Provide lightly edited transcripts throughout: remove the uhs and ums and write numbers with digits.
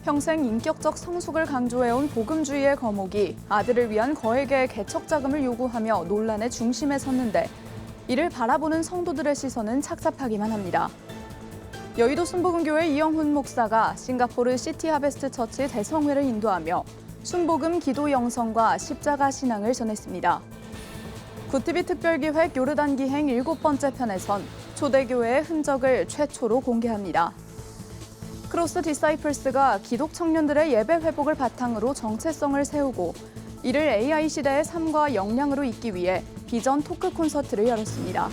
평생 인격적 성숙을 강조해온 복음주의의 거목이 아들을 위한 거액의 개척 자금을 요구하며 논란의 중심에 섰는데 이를 바라보는 성도들의 시선은 착잡하기만 합니다. 여의도 순복음교회 이영훈 목사가 싱가포르 시티 하베스트 처치 대성회를 인도하며 순복음 기도 영성과 십자가 신앙을 전했습니다. 굿TV 특별기획 요르단 기행 7번째 편에선 초대교회의 흔적을 최초로 공개합니다. 크로스 디사이플스가 기독 청년들의 예배 회복을 바탕으로 정체성을 세우고 이를 AI 시대의 삶과 역량으로 잇기 위해 비전 토크 콘서트를 열었습니다.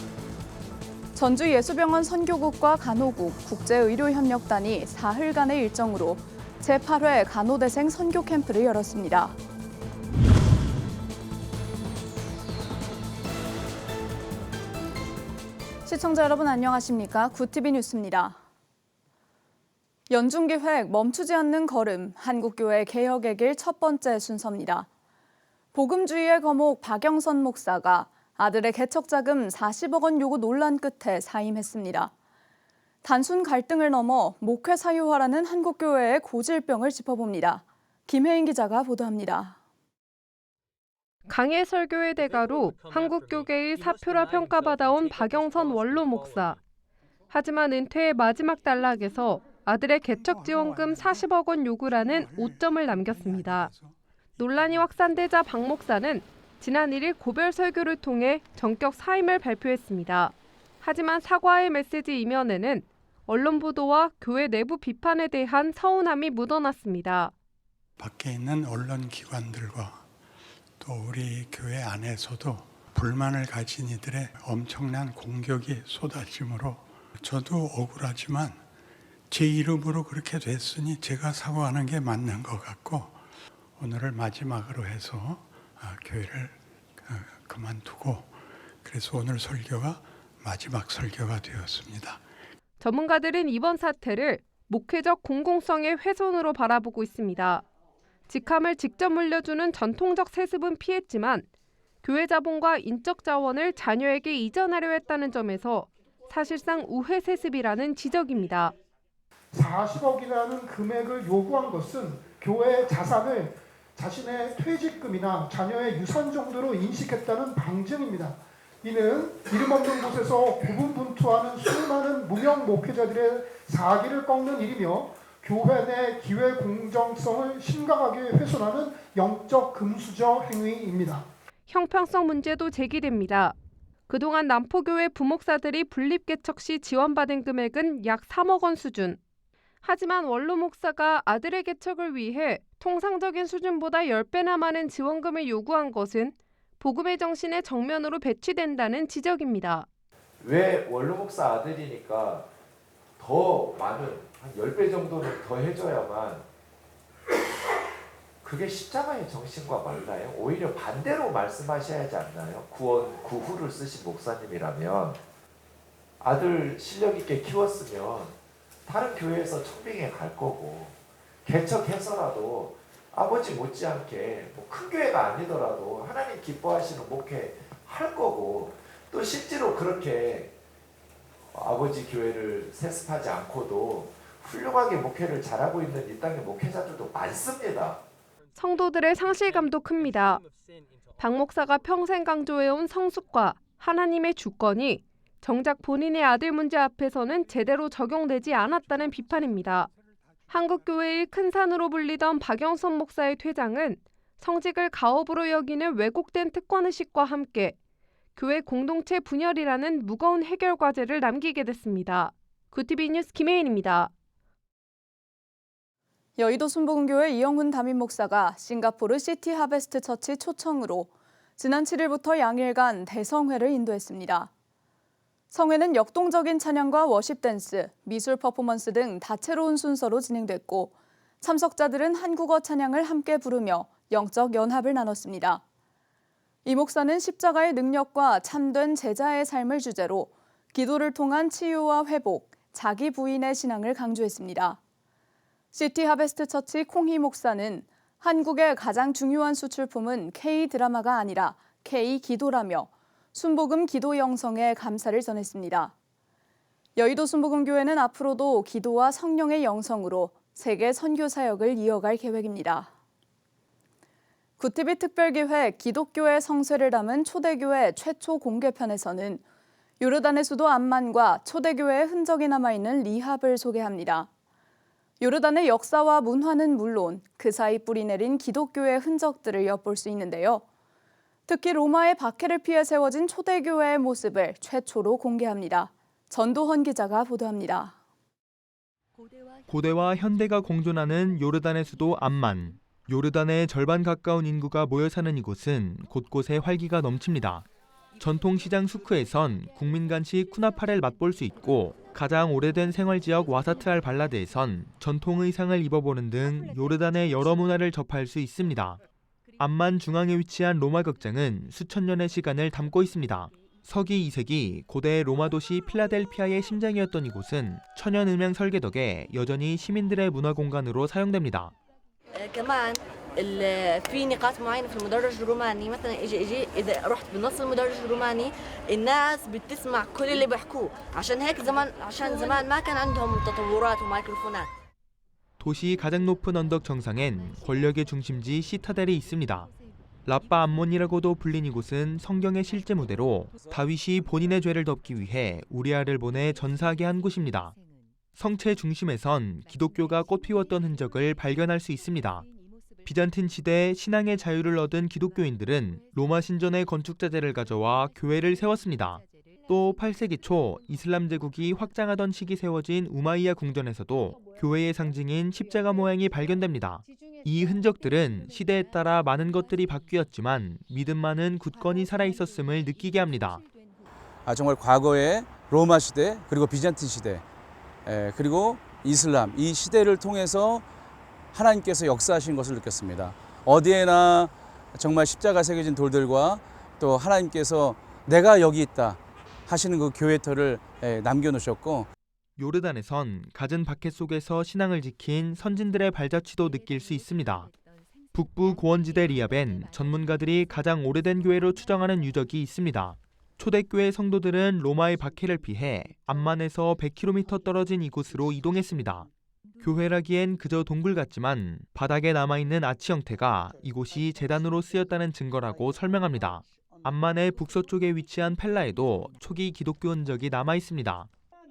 전주 예수병원 선교국과 간호국, 국제의료협력단이 사흘간의 일정으로 제8회 간호대생 선교 캠프를 열었습니다. 시청자 여러분 안녕하십니까? 굿TV 뉴스입니다. 연중기획 멈추지 않는 걸음, 한국교회 개혁의 길 첫 번째 순서입니다. 복음주의의 거목 박영선 목사가 아들의 개척자금 40억 원 요구 논란 끝에 사임했습니다. 단순 갈등을 넘어 목회 사유화라는 한국교회의 고질병을 짚어봅니다. 김혜인 기자가 보도합니다. 강해 설교의 대가로 한국교계의 사표라 평가받아온 박영선 원로 목사. 하지만 은퇴의 마지막 단락에서 아들의 개척 지원금 40억 원 요구라는 오점을 남겼습니다. 논란이 확산되자 박 목사는 지난 1일 고별 설교를 통해 전격 사임을 발표했습니다. 하지만 사과의 메시지 이면에는 언론 보도와 교회 내부 비판에 대한 서운함이 묻어났습니다. 밖에 있는 언론 기관들과 또 우리 교회 안에서도 불만을 가진 이들의 엄청난 공격이 쏟아지므로 저도 억울하지만 제 이름으로 그렇게 됐으니 제가 사과하는 게 맞는 것 같고 오늘을 마지막으로 해서 교회를 그만두고 그래서 오늘 설교가 마지막 설교가 되었습니다. 전문가들은 이번 사태를 목회적 공공성의 훼손으로 바라보고 있습니다. 직함을 직접 물려주는 전통적 세습은 피했지만 교회 자본과 인적 자원을 자녀에게 이전하려 했다는 점에서 사실상 우회 세습이라는 지적입니다. 40억이라는 금액을 요구한 것은 교회의 자산을 자신의 퇴직금이나 자녀의 유산 정도로 인식했다는 방증입니다. 이는 이름 없는 곳에서 고분분투하는 수많은 무명 목회자들의 사기를 꺾는 일이며 교회 내 기회 공정성을 심각하게 훼손하는 영적 금수저 행위입니다. 형평성 문제도 제기됩니다. 그동안 남포교회 부목사들이 분립개척 시 지원받은 금액은 약 3억 원 수준. 하지만 원로 목사가 아들의 개척을 위해 통상적인 수준보다 10배나 많은 지원금을 요구한 것은 복음의 정신에 정면으로 배치된다는 지적입니다. 왜 원로 목사 아들이니까 더 많은 한 10배 정도는 더 해줘야만 그게 십자가의 정신과 맞나요? 오히려 반대로 말씀하셔야 하지 않나요? 구후를 쓰신 목사님이라면 아들 실력 있게 키웠으면 다른 교회에서 청빙에 갈 거고 개척해서라도 아버지 못지않게 큰 교회가 아니더라도 하나님 기뻐하시는 목회 할 거고 또 실제로 그렇게 아버지 교회를 세습하지 않고도 훌륭하게 목회를 잘하고 있는 이 땅의 목회자들도 많습니다. 성도들의 상실감도 큽니다. 박 목사가 평생 강조해온 성숙과 하나님의 주권이 정작 본인의 아들 문제 앞에서는 제대로 적용되지 않았다는 비판입니다. 한국교회의 큰 산으로 불리던 박영선 목사의 퇴장은 성직을 가업으로 여기는 왜곡된 특권의식과 함께 교회 공동체 분열이라는 무거운 해결 과제를 남기게 됐습니다. 굿TV 뉴스 김혜인입니다. 여의도 순복음교회 이영훈 담임 목사가 싱가포르 시티 하베스트 처치 초청으로 지난 7일부터 양일간 대성회를 인도했습니다. 성회는 역동적인 찬양과 워십 댄스, 미술 퍼포먼스 등 다채로운 순서로 진행됐고 참석자들은 한국어 찬양을 함께 부르며 영적 연합을 나눴습니다. 이 목사는 십자가의 능력과 참된 제자의 삶을 주제로 기도를 통한 치유와 회복, 자기 부인의 신앙을 강조했습니다. 시티 하베스트 처치 콩희 목사는 한국의 가장 중요한 수출품은 K-드라마가 아니라 K-기도라며 순복음 기도 영성에 감사를 전했습니다. 여의도 순복음교회는 앞으로도 기도와 성령의 영성으로 세계 선교 사역을 이어갈 계획입니다. 구티비 특별기획 기독교의 성쇠를 담은 초대교회 최초 공개편에서는 요르단의 수도 암만과 초대교회의 흔적이 남아있는 리합을 소개합니다. 요르단의 역사와 문화는 물론 그 사이 뿌리내린 기독교의 흔적들을 엿볼 수 있는데요. 특히 로마의 박해를 피해 세워진 초대교회의 모습을 최초로 공개합니다. 전도헌 기자가 보도합니다. 고대와 현대가 공존하는 요르단의 수도 암만. 요르단의 절반 가까운 인구가 모여 사는 이곳은 곳곳에 활기가 넘칩니다. 전통시장 수크에선 국민간식 쿠나파를 맛볼 수 있고 가장 오래된 생활지역 와사트 알 발라드에선 전통 의상을 입어보는 등 요르단의 여러 문화를 접할 수 있습니다. 암만 중앙에 위치한 로마 극장은 수천 년의 시간을 담고 있습니다. 서기 2세기 고대 로마 도시 필라델피아의 심장이었던 이곳은 천연 음향 설계 덕에 여전히 시민들의 문화 공간으로 사용됩니다. كمان في نقاط معينه في المدرج الروماني مثلا اجي اذا رحت بنص المدرج الروماني الناس بتسمع كل اللي بيحكوه عشان زمان ما كان عندهم تطورات وميكروفونات. 도시 가장 높은 언덕 정상엔 권력의 중심지 시타델이 있습니다. 라빠 암몬이라고도 불린 이곳은 성경의 실제 무대로 다윗이 본인의 죄를 덮기 위해 우리아를 보내 전사하게 한 곳입니다. 성체 중심에선 기독교가 꽃피웠던 흔적을 발견할 수 있습니다. 비잔틴 시대 신앙의 자유를 얻은 기독교인들은 로마 신전의 건축자재를 가져와 교회를 세웠습니다. 또 8세기 초 이슬람 제국이 확장하던 시기 세워진 우마이야 궁전에서도 교회의 상징인 십자가 모양이 발견됩니다. 이 흔적들은 시대에 따라 많은 것들이 바뀌었지만 믿음만은 굳건히 살아있었음을 느끼게 합니다. 정말 과거의 로마 시대 그리고 비잔틴 시대 그리고 이슬람 이 시대를 통해서 하나님께서 역사하신 것을 느꼈습니다. 어디에나 정말 십자가 새겨진 돌들과 또 하나님께서 내가 여기 있다 하시는 그 교회터를 남겨놓으셨고 요르단에선 갖은 박해 속에서 신앙을 지킨 선진들의 발자취도 느낄 수 있습니다. 북부 고원지대 리압엔 전문가들이 가장 오래된 교회로 추정하는 유적이 있습니다. 초대교회 성도들은 로마의 박해를 피해 암만에서 100km 떨어진 이곳으로 이동했습니다. 교회라기엔 그저 동굴 같지만 바닥에 남아있는 아치 형태가 이곳이 제단으로 쓰였다는 증거라고 설명합니다. 암만의 북서쪽에 위치한 펠라에도 초기 기독교 흔적이 남아있습니다.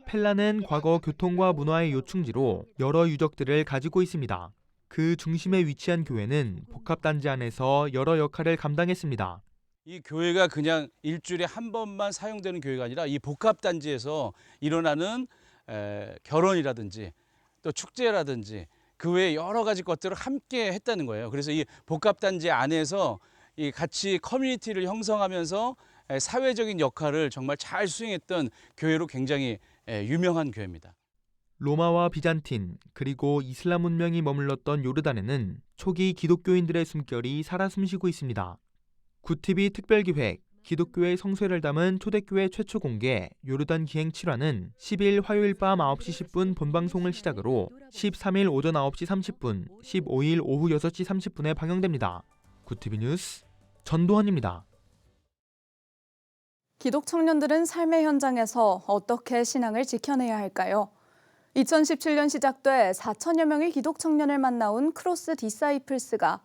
펠라는 과거 교통과 문화의 요충지로 여러 유적들을 가지고 있습니다. 그 중심에 위치한 교회는 복합단지 안에서 여러 역할을 감당했습니다. 이 교회가 그냥 일주일에 한 번만 사용되는 교회가 아니라 이 복합단지에서 일어나는 결혼이라든지 또 축제라든지 그 외에 여러 가지 것들을 함께 했다는 거예요. 그래서 이 복합단지 안에서 이 같이 커뮤니티를 형성하면서 사회적인 역할을 정말 잘 수행했던 교회로 굉장히 유명한 교회입니다. 로마와 비잔틴 그리고 이슬람 문명이 머물렀던 요르단에는 초기 기독교인들의 숨결이 살아 숨쉬고 있습니다. 구티비 특별기획 기독교의 성쇠를 담은 초대교회 최초 공개 요르단 기행 7화는 10일 화요일 밤 9시 10분 본방송을 시작으로 13일 오전 9시 30분, 15일 오후 6시 30분에 방영됩니다. 구티비 뉴스 전도헌입니다. 기독 청년들은 삶의 현장에서 어떻게 신앙을 지켜내야 할까요? 2017년 시작돼 4천여 명의 기독 청년을 만나온 크로스 디사이플스가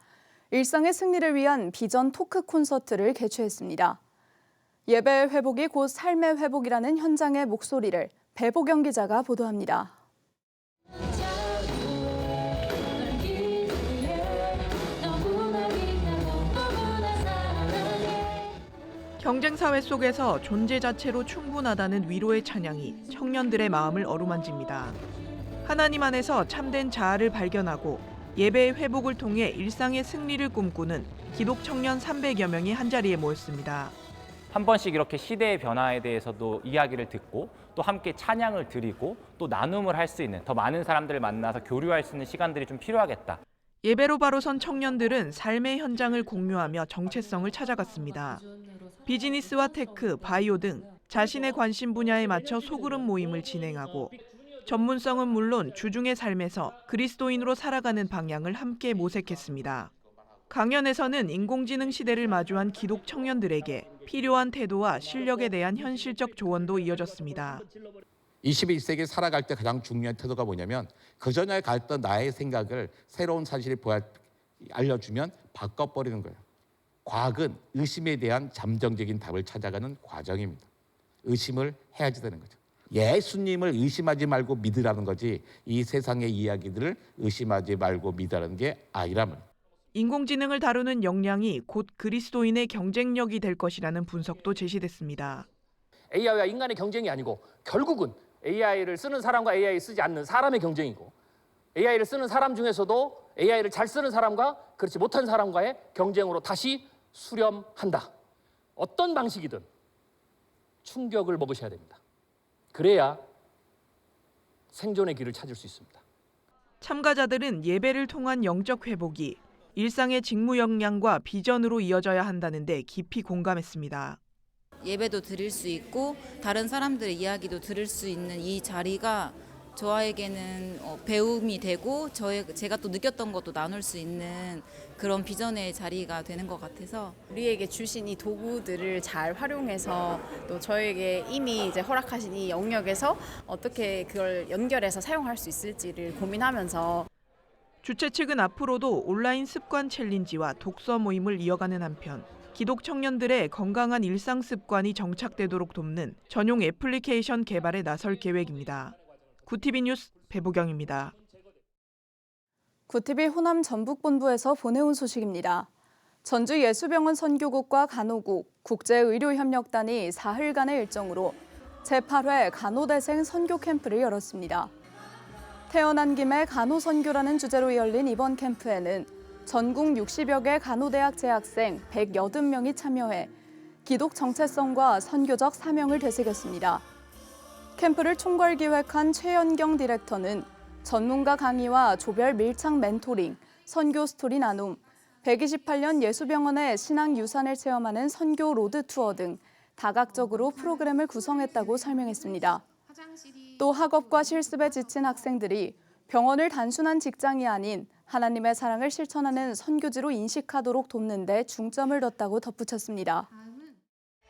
일상의 승리를 위한 비전 토크 콘서트를 개최했습니다. 예배의 회복이 곧 삶의 회복이라는 현장의 목소리를 배보경 기자가 보도합니다. 경쟁사회 속에서 존재 자체로 충분하다는 위로의 찬양이 청년들의 마음을 어루만집니다. 하나님 안에서 참된 자아를 발견하고 예배의 회복을 통해 일상의 승리를 꿈꾸는 기독 청년 300여 명이 한자리에 모였습니다. 한 번씩 이렇게 시대의 변화에 대해서도 이야기를 듣고 또 함께 찬양을 드리고 또 나눔을 할 수 있는 더 많은 사람들을 만나서 교류할 수 있는 시간들이 좀 필요하겠다. 예배로 바로 선 청년들은 삶의 현장을 공유하며 정체성을 찾아갔습니다. 비즈니스와 테크, 바이오 등 자신의 관심 분야에 맞춰 소그룹 모임을 진행하고 전문성은 물론 주중의 삶에서 그리스도인으로 살아가는 방향을 함께 모색했습니다. 강연에서는 인공지능 시대를 마주한 기독 청년들에게 필요한 태도와 실력에 대한 현실적 조언도 이어졌습니다. 21세기에 살아갈 때 가장 중요한 태도가 뭐냐면 그전에 갔던 나의 생각을 새로운 사실을 알려주면 바꿔버리는 거예요. 과학은 의심에 대한 잠정적인 답을 찾아가는 과정입니다. 의심을 해야지 되는 거죠. 예수님을 의심하지 말고 믿으라는 거지 이 세상의 이야기들을 의심하지 말고 믿으라는 게 아니라면. 인공지능을 다루는 역량이 곧 그리스도인의 경쟁력이 될 것이라는 분석도 제시됐습니다. AI와 인간의 경쟁이 아니고 결국은 AI를 쓰는 사람과 AI 쓰지 않는 사람의 경쟁이고 AI를 쓰는 사람 중에서도 AI를 잘 쓰는 사람과 그렇지 못한 사람과의 경쟁으로 다시 수렴한다. 어떤 방식이든 충격을 먹으셔야 됩니다. 그래야 생존의 길을 찾을 수 있습니다. 참가자들은 예배를 통한 영적 회복이 일상의 직무 역량과 비전으로 이어져야 한다는데 깊이 공감했습니다. 예배도 드릴 수 있고 다른 사람들의 이야기도 들을 수 있는 이 자리가 저에게는 배움이 되고 제가 또 느꼈던 것도 나눌 수 있는 그런 비전의 자리가 되는 것 같아서 우리에게 주신 이 도구들을 잘 활용해서 또 저에게 이미 이제 허락하신 이 영역에서 어떻게 그걸 연결해서 사용할 수 있을지를 고민하면서 주최 측은 앞으로도 온라인 습관 챌린지와 독서 모임을 이어가는 한편 기독 청년들의 건강한 일상 습관이 정착되도록 돕는 전용 애플리케이션 개발에 나설 계획입니다. 구TV 뉴스 배보경입니다. 구TV 호남 전북본부에서 보내온 소식입니다. 전주 예수병원 선교국과 간호국, 국제의료협력단이 사흘간의 일정으로 제8회 간호대생 선교 캠프를 열었습니다. 태어난 김에 간호선교라는 주제로 열린 이번 캠프에는 전국 60여 개 간호대학 재학생 180명이 참여해 기독 정체성과 선교적 사명을 되새겼습니다. 캠프를 총괄 기획한 최연경 디렉터는 전문가 강의와 조별 밀착 멘토링, 선교 스토리 나눔, 128년 예수병원의 신앙 유산을 체험하는 선교 로드 투어 등 다각적으로 프로그램을 구성했다고 설명했습니다. 또 학업과 실습에 지친 학생들이 병원을 단순한 직장이 아닌 하나님의 사랑을 실천하는 선교지로 인식하도록 돕는 데 중점을 뒀다고 덧붙였습니다.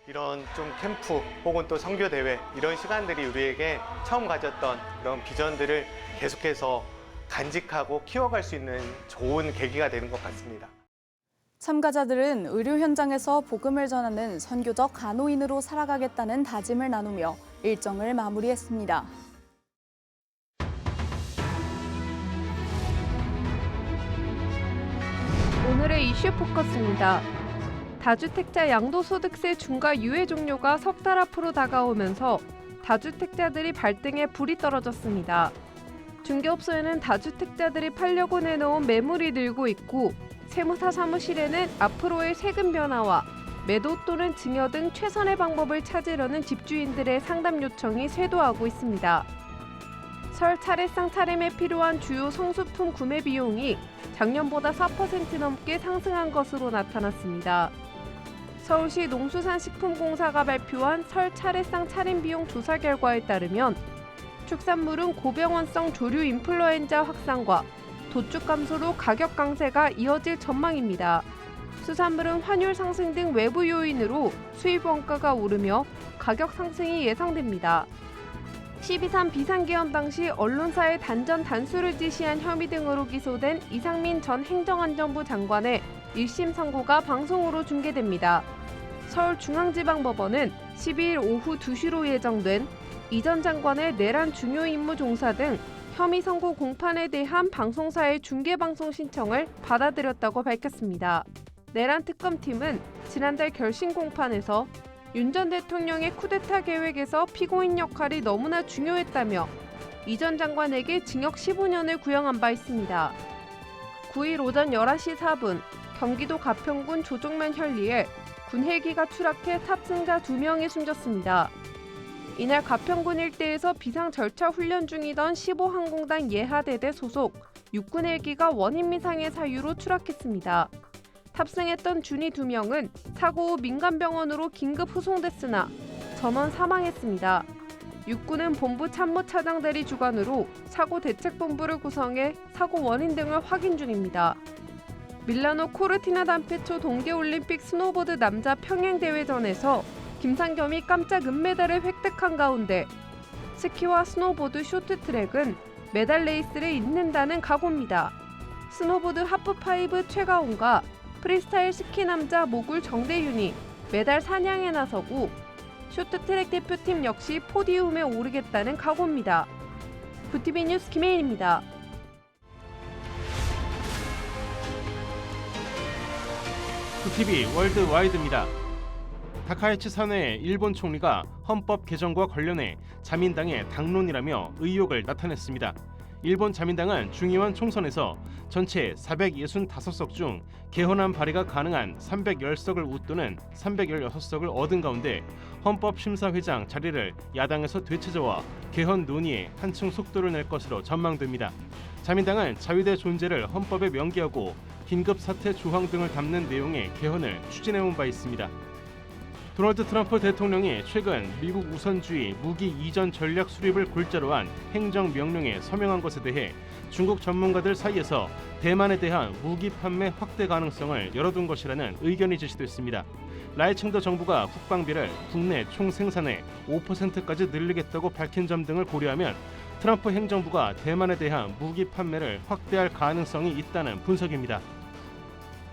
이런 좀 캠프 혹은 또 선교대회 이런 시간들이 우리에게 처음 가졌던 그런 비전들을 계속해서 간직하고 키워갈 수 있는 좋은 계기가 되는 것 같습니다. 참가자들은 의료 현장에서 복음을 전하는 선교적 간호인으로 살아가겠다는 다짐을 나누며 일정을 마무리했습니다. 오늘의 이슈 포커스입니다. 다주택자 양도소득세 중과 유예 종료가 석 달 앞으로 다가오면서 다주택자들이 발등에 불이 떨어졌습니다. 중개업소에는 다주택자들이 팔려고 내놓은 매물이 늘고 있고 세무사 사무실에는 앞으로의 세금 변화와 매도 또는 증여 등 최선의 방법을 찾으려는 집주인들의 상담 요청이 쇄도하고 있습니다. 설 차례상 차림에 필요한 주요 성수품 구매 비용이 작년보다 4% 넘게 상승한 것으로 나타났습니다. 서울시 농수산식품공사가 발표한 설 차례상 차림 비용 조사 결과에 따르면 축산물은 고병원성 조류 인플루엔자 확산과 도축 감소로 가격 강세가 이어질 전망입니다. 수산물은 환율 상승 등 외부 요인으로 수입 원가가 오르며 가격 상승이 예상됩니다. 12.3 비상계엄 당시 언론사에 단전 단수를 지시한 혐의 등으로 기소된 이상민 전 행정안전부 장관의 1심 선고가 방송으로 중계됩니다. 서울중앙지방법원은 12일 오후 2시로 예정된 이 전 장관의 내란 중요 임무 종사 등 혐의 선고 공판에 대한 방송사의 중계방송 신청을 받아들였다고 밝혔습니다. 내란 특검팀은 지난달 결심 공판에서 윤 전 대통령의 쿠데타 계획에서 피고인 역할이 너무나 중요했다며 이 전 장관에게 징역 15년을 구형한 바 있습니다. 9일 오전 11시 4분 경기도 가평군 조종면 현리에 군 헬기가 추락해 탑승자 2명이 숨졌습니다. 이날 가평군 일대에서 비상 절차 훈련 중이던 15항공단 예하대대 소속 육군 헬기가 원인 미상의 사유로 추락했습니다. 탑승했던 준이 2명은 사고 후 민간병원으로 긴급 후송됐으나 전원 사망했습니다. 육군은 본부 참모차장대리 주관으로 사고 대책본부를 구성해 사고 원인 등을 확인 중입니다. 밀라노 코르티나 단페초 동계올림픽 스노보드 남자 평행대회전에서 김상겸이 깜짝 은메달을 획득한 가운데 스키와 스노보드 쇼트트랙은 메달 레이스를 잇는다는 각오입니다. 스노보드 하프파이브 최가온과 프리스타일 스키 남자 모굴 정대윤이 메달 사냥에 나서고 쇼트트랙 대표팀 역시 포디움에 오르겠다는 각오입니다. 구티비 뉴스 김혜인입니다. 구티비 월드와이드입니다. 다카이치 사네 일본 총리가 헌법 개정과 관련해 자민당의 당론이라며 의혹을 나타냈습니다. 일본 자민당은 중의원 총선에서 전체 465석 중 개헌안 발의가 가능한 310석을 웃도는 316석을 얻은 가운데 헌법심사회장 자리를 야당에서 되찾아와 개헌 논의에 한층 속도를 낼 것으로 전망됩니다. 자민당은 자위대 존재를 헌법에 명기하고 긴급사태 조항 등을 담는 내용의 개헌을 추진해온 바 있습니다. 도널드 트럼프 대통령이 최근 미국 우선주의 무기 이전 전략 수립을 골자로 한 행정명령에 서명한 것에 대해 중국 전문가들 사이에서 대만에 대한 무기 판매 확대 가능성을 열어둔 것이라는 의견이 제시됐습니다. 라이칭더 정부가 국방비를 국내 총생산의 5%까지 늘리겠다고 밝힌 점 등을 고려하면 트럼프 행정부가 대만에 대한 무기 판매를 확대할 가능성이 있다는 분석입니다.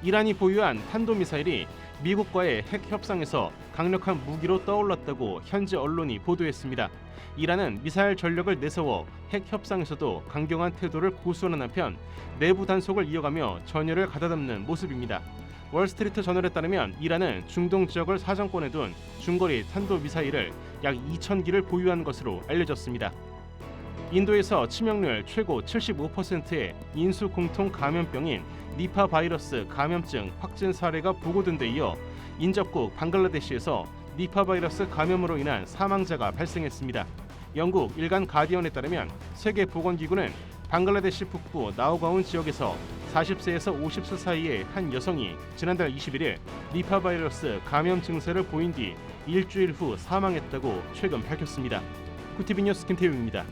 이란이 보유한 탄도미사일이 미국과의 핵 협상에서 강력한 무기로 떠올랐다고 현지 언론이 보도했습니다. 이란은 미사일 전력을 내세워 핵 협상에서도 강경한 태도를 고수하는 한편 내부 단속을 이어가며 전열을 가다듬는 모습입니다. 월스트리트 저널에 따르면 이란은 중동 지역을 사정권에 둔 중거리 탄도미사일을 약 2,000기를 보유한 것으로 알려졌습니다. 인도에서 치명률 최고 75%의 인수 공통 감염병인 니파 바이러스 감염증 확진 사례가 보고된 데 이어 인접국 방글라데시에서 니파 바이러스 감염으로 인한 사망자가 발생했습니다. 영국 일간 가디언에 따르면 세계보건기구는 방글라데시 북부 나우가운 지역에서 40세에서 50세 사이의 한 여성이 지난달 21일 니파 바이러스 감염 증세를 보인 뒤 일주일 후 사망했다고 최근 밝혔습니다. 구티비 뉴스 김태웅입니다.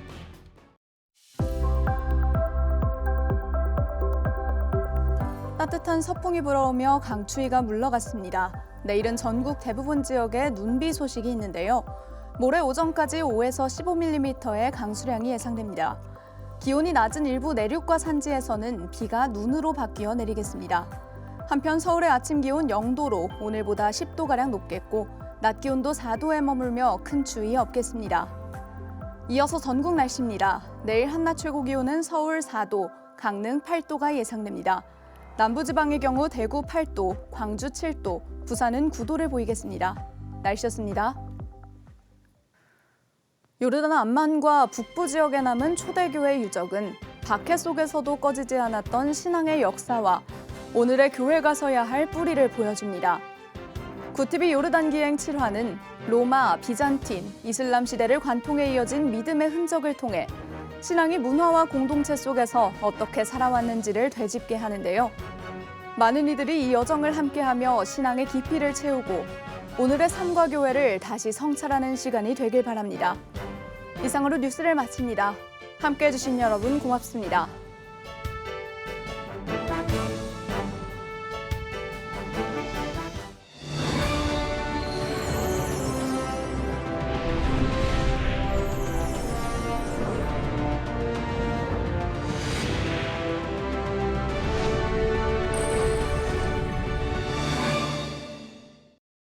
따뜻한 서풍이 불어오며 강추위가 물러갔습니다. 내일은 전국 대부분 지역에 눈비 소식이 있는데요. 모레 오전까지 5에서 15mm의 강수량이 예상됩니다. 기온이 낮은 일부 내륙과 산지에서는 비가 눈으로 바뀌어 내리겠습니다. 한편 서울의 아침 기온 0도로 오늘보다 10도가량 높겠고 낮 기온도 4도에 머물며 큰 추위 없겠습니다. 이어서 전국 날씨입니다. 내일 한낮 최고 기온은 서울 4도, 강릉 8도가 예상됩니다. 남부지방의 경우 대구 8도, 광주 7도, 부산은 9도를 보이겠습니다. 날씨였습니다. 요르단 암만과 북부 지역에 남은 초대교회 유적은 박해 속에서도 꺼지지 않았던 신앙의 역사와 오늘의 교회 가서야 할 뿌리를 보여줍니다. 구티비 요르단 기행 7화는 로마, 비잔틴, 이슬람 시대를 관통해 이어진 믿음의 흔적을 통해 신앙이 문화와 공동체 속에서 어떻게 살아왔는지를 되짚게 하는데요. 많은 이들이 이 여정을 함께하며 신앙의 깊이를 채우고 오늘의 삶과 교회를 다시 성찰하는 시간이 되길 바랍니다. 이상으로 뉴스를 마칩니다. 함께해 주신 여러분 고맙습니다.